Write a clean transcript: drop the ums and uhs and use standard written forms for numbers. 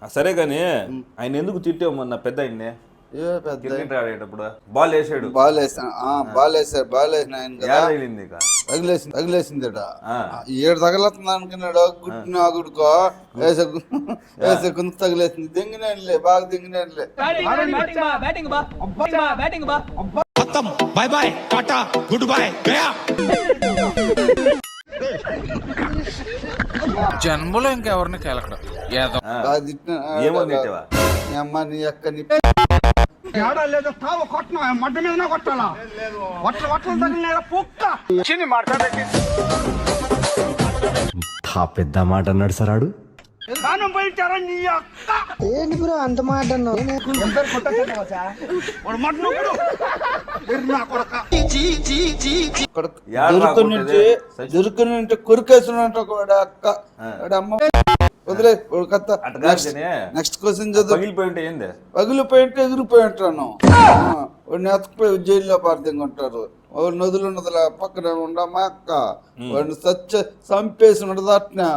సరే కానీ ఆయన ఎందుకు తిట్టావు మొన్న పెద్ద ఆయన్ని ఏ పెద్ద క్రికెట్ ఆడేటప్పుడు బాల్ వేసాడు బాల్ వేసారు బాల్ వేసిన ఆయన కదా తగిలింది ఇక. తగిలేసిందట ఆ. ఏడు తగలుతుంది అనుకున్నాడు గుడ్డిన గుడుకో వేసే గుంత తగిలేసింది దింగినేనులే బాగా దింగినేనులే bye bye tata goodbye గయా జన్మలో ఇంకెవరిని కేలకడం ఏదో ఆ. బాగా తిట్టిన ఏమో తిట్టావా నీ అమ్మ నీ అక్క నీ ఏడా లేదు తావు కొట్టను మడ్డ మీద కొట్టాలా వట్టలు తగిలిన పుక్క చిన్ని మాట్లాడేది పెద్ద మాట అన్నాడు సార్ ఆడు. దానం పోయించారా నీ అక్క ఏంటి బ్రో అంత మాట అన్నావు? ఎందరు కొట్టా వాడు మడ్ను నా కొడక దొరుకుని కొరికేస్తున్నట్టు కూడా అక్క వాడి అమ్మ వదిలే కత్త అట్టగానే నెక్స్ట్ క్వశ్చన్ చదువు పగిలిపోయి ఉంటే ఏంది పగిలిపోయింటే ఎగిరిపోయి ఉంటాను వాడిని ఎత్తుకుపోయి జైల్లో పార్థంగా ఉంటారు వాడు నదులు ఉన్నది పక్కన ఉండమా అక్క వాడిని చంపేసి ఉండదు అట్నా